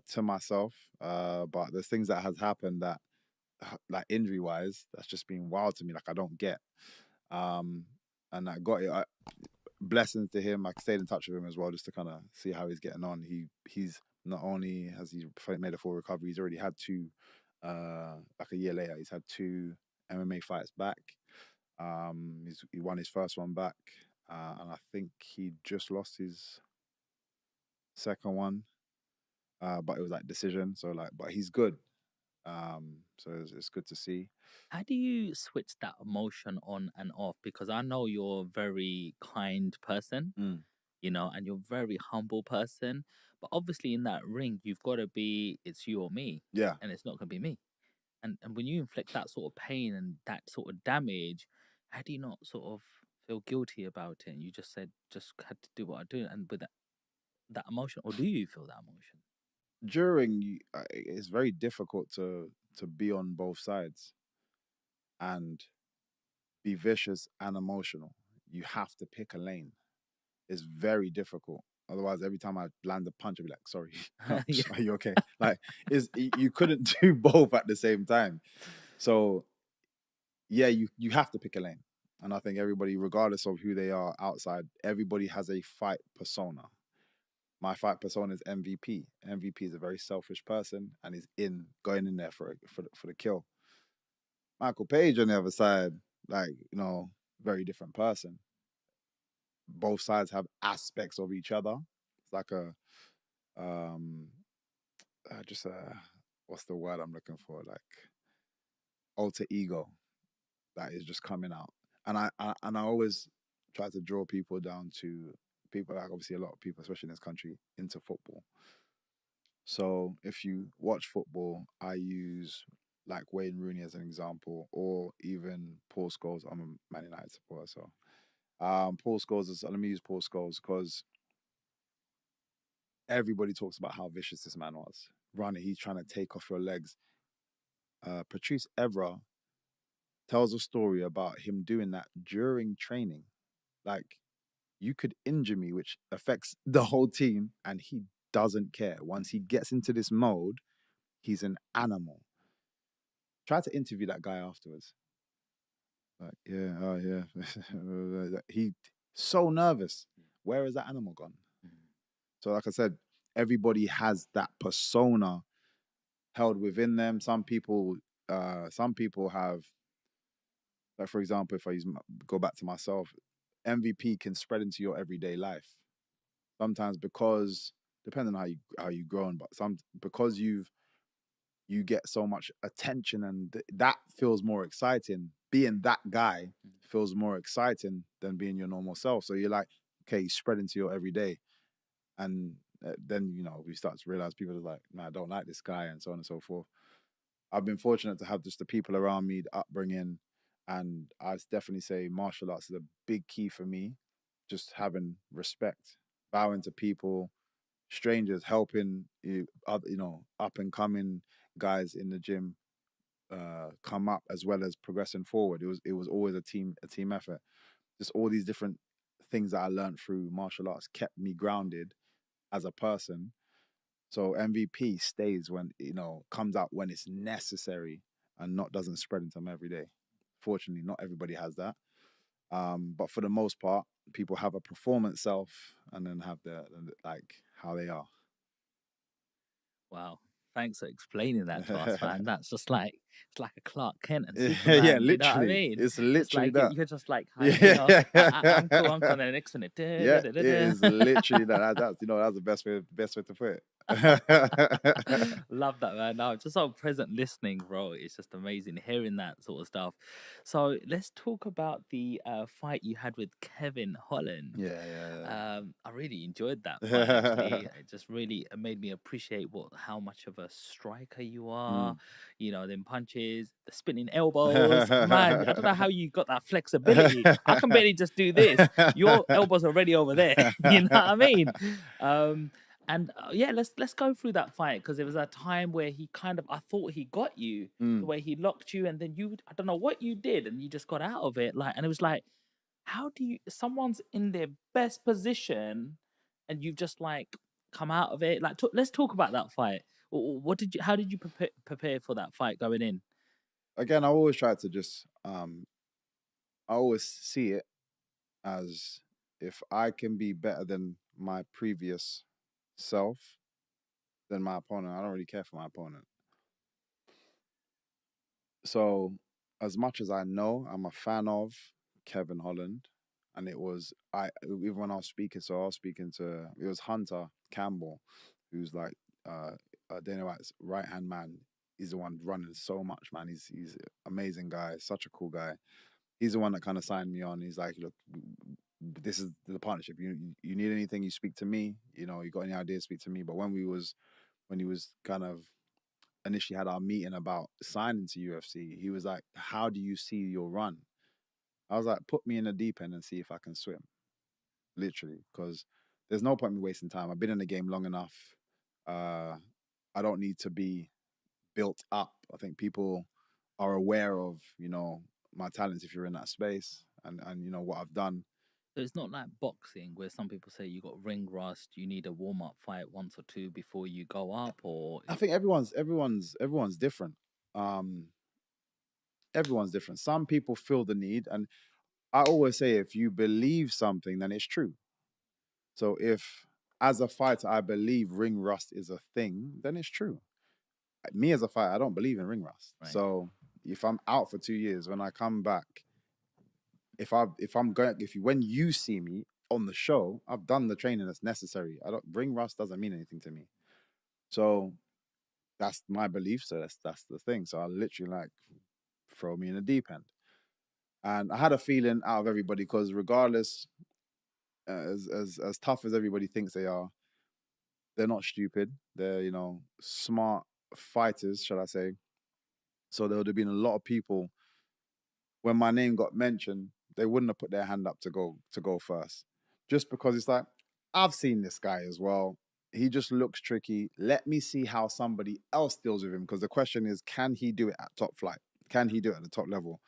to myself, but there's things that has happened that, like injury wise, that's just been wild to me. Like I don't get. Um, and I got it. Blessings to him. I stayed in touch with him as well, just to kind of see how he's getting on. He's not only has he made a full recovery, he's already had two. Like a year later, he's had two MMA fights back. He won his first one back, and I think he just lost his second one. But it was like decision. So like, but he's good. So it's good to see. How do you switch that emotion on and off? Because I know you're a very kind person, Mm. and you're a very humble person. But obviously, in that ring, you've got to be, it's you or me, Yeah. and it's not going to be me. And when you inflict that sort of pain and that sort of damage, how do you not sort of feel guilty about it? And you just said, just had to do what I do, and with that emotion, or do you feel that emotion? It's very difficult to be on both sides and be vicious and emotional. You have to pick a lane. It's very difficult. Otherwise, every time I land a punch, I'll be like, "Sorry, Yeah. are you okay?" Like, you couldn't do both at the same time. So yeah, you have to pick a lane. And I think everybody, regardless of who they are outside, everybody has a fight persona. My fight persona is MVP. MVP is a very selfish person and is going in there for the kill. Michael Page on the other side, like, very different person. Both sides have aspects of each other. It's like a um just what's the word I'm looking for? Like alter ego that is just coming out. And I always try to draw people down to people, like obviously a lot of people, especially in this country, into football. So if you watch football, I use like Wayne Rooney as an example, or even Paul Scholes. I'm a Man United supporter, so Paul Scholes is. Let me use Paul Scholes because everybody talks about how vicious this man was. Running, he's trying to take off your legs. Patrice Evra tells a story about him doing that during training. Like, you could injure me, which affects the whole team, and he doesn't care. Once he gets into this mode, he's an animal. Try to interview that guy afterwards. Like, yeah, oh yeah. He so nervous. Where is that animal gone? So, like I said, everybody has that persona held within them. Some people have, like for example, if I go back to myself, MVP can spread into your everyday life. Sometimes because depending on how you grown, but some because you get so much attention and that feels more exciting. Being that guy feels more exciting than being your normal self. So you're like, okay, you spread into your everyday, and then we start to realize people are like, nah, I don't like this guy, and so on and so forth. I've been fortunate to have just the people around me, the upbringing, and I definitely say martial arts is a big key for me. Just having respect, bowing to people, strangers, helping up and coming guys in the gym come up as well as progressing forward. It was always a team effort. Just all these different things that I learned through martial arts kept me grounded as a person. So MVP stays when comes out when it's necessary and not doesn't spread into them every day. Fortunately, not everybody has that. But for the most part, people have a performance self and then have like how they are. Wow. Thanks for explaining that to us, man. That's just like it's like a Clark Kent and Yeah, Superman. You know what I literally. mean? It's It's literally like that. you're just like, Yeah. I'm cool, I'm cool. And then the next minute, Yeah, it is literally that. That's the best way to put it. love that, man. No, just so present listening, bro. It's just amazing hearing that sort of stuff. So let's talk about the fight you had with Kevin Holland. Yeah, I really enjoyed that fight. yeah. Actually, it just really made me appreciate how much of a striker you are. Mm. Them punches, the spinning elbows. Man, I don't know how you got that flexibility. I can barely just do this. Your elbows are already over there. You know what I mean? Um, and yeah, let's go through that fight because there was a time where he kind of I thought he got you, the Mm. way he locked you, and then I don't know what you did, and you just got out of it. And it was like, how do you someone's in their best position and you've just like come out of it? Like, let's talk about that fight. What did you? How did you prepare for that fight going in? Again, I always try to just I always see it as if I can be better than my previous self, than my opponent. I don't really care for my opponent. So, as much as I know, I'm a fan of Kevin Holland, and it was even when I was speaking. So I was speaking to it was Hunter Campbell, who's like Dana White's right hand man. He's the one running so much, man. He's an amazing guy, such a cool guy. He's the one that kind of signed me on. He's like, look, this is the partnership. You need anything, you speak to me. You know, you got any ideas, speak to me. But when he was kind of initially had our meeting about signing to UFC, he was like, how do you see your run? I was like, put me in the deep end and see if I can swim. Literally, because there's no point in me wasting time. I've been in the game long enough. I don't need to be built up. I think people are aware of, my talents if you're in that space, and what I've done. So it's not like boxing where some people say you got ring rust, you need a warm up fight once or two before you go up, or I think everyone's different. Um, everyone's different. Some people feel the need, and I always say if you believe something, then it's true. So if as a fighter I believe ring rust is a thing, then it's true. Me as a fighter, I don't believe in ring rust. Right. So if I'm out for 2 years, when I come back, when you see me on the show, I've done the training that's necessary. Ring rust doesn't mean anything to me. So that's my belief. So that's the thing. So I literally like throw me in the deep end. And I had a feeling out of everybody because regardless, as tough as everybody thinks they are, they're not stupid. They're smart fighters, shall I say? So there would have been a lot of people when my name got mentioned, they wouldn't have put their hand up to go first, just because it's like I've seen this guy as well. He just looks tricky. Let me see how somebody else deals with him, because the question is, can he do it at top flight? Can he do it at the top level?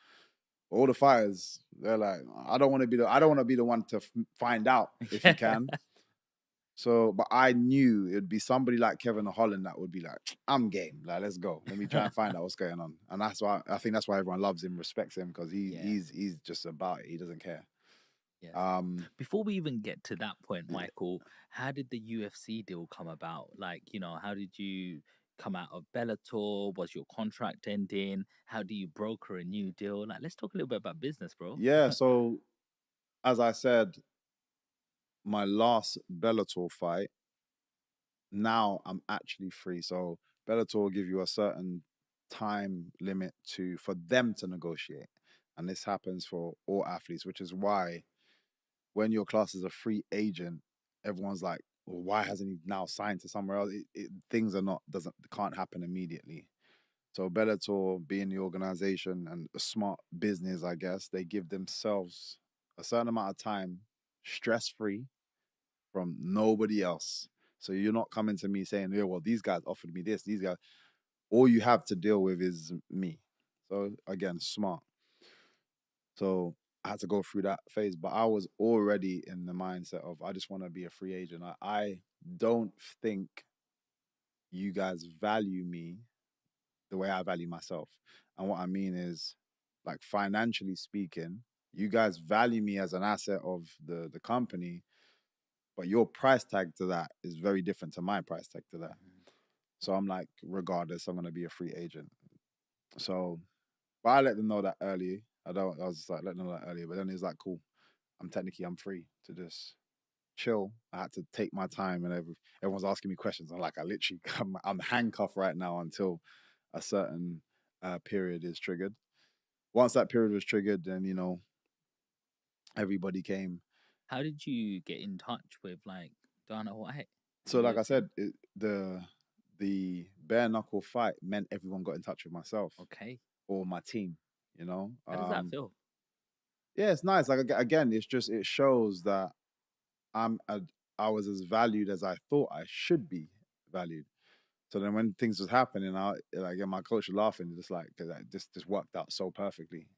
All the fighters, they're like, I don't want to be the one to find out if he can. So, but I knew it'd be somebody like Kevin Holland that would be like, I'm game. Like, let's go. Let me try and find out what's going on. And that's why I think that's why everyone loves him, respects him, because he's just about it. He doesn't care. Yeah. Before we even get to that point, Michael, how did the UFC deal come about? Like, how did you come out of Bellator? Was your contract ending? How do you broker a new deal? Like, let's talk a little bit about business, bro. Yeah. So, as I said, my last Bellator fight, now I'm actually free. So Bellator will give you a certain time limit for them to negotiate. And this happens for all athletes, which is why when your class is a free agent, everyone's like, well, why hasn't he now signed to somewhere else? Things can't happen immediately. So Bellator, being the organization and a smart business, I guess, they give themselves a certain amount of time, stress-free, from nobody else. So you're not coming to me saying, yeah, well, these guys offered me this, these guys. All you have to deal with is me. So again, smart. So I had to go through that phase, but I was already in the mindset of I just want to be a free agent. I don't think you guys value me the way I value myself. And what I mean is, like, financially speaking, you guys value me as an asset of the company, but your price tag to that is very different to my price tag to that. So I'm like, regardless, I'm gonna be a free agent. So, but I let them know that early. I was just like letting them know that earlier. But then it's like, cool. I'm free to just chill. I had to take my time, and everyone's asking me questions. I'm like, I'm handcuffed right now until a certain period is triggered. Once that period was triggered, then everybody came. How did you get in touch with like Dana White? So, like I said, the bare knuckle fight meant everyone got in touch with myself. Okay. Or my team. How does that feel? Yeah, it's nice. Like, again, it shows that I was as valued as I thought I should be valued. So then when things was happening, my coach was laughing, just like, cause this just worked out so perfectly,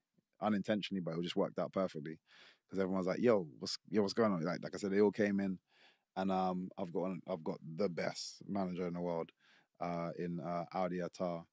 unintentionally, but it just worked out perfectly. Because everyone's like, what's going on? Like I said, they all came in, and I've got the best manager in the world, in Audi Attar.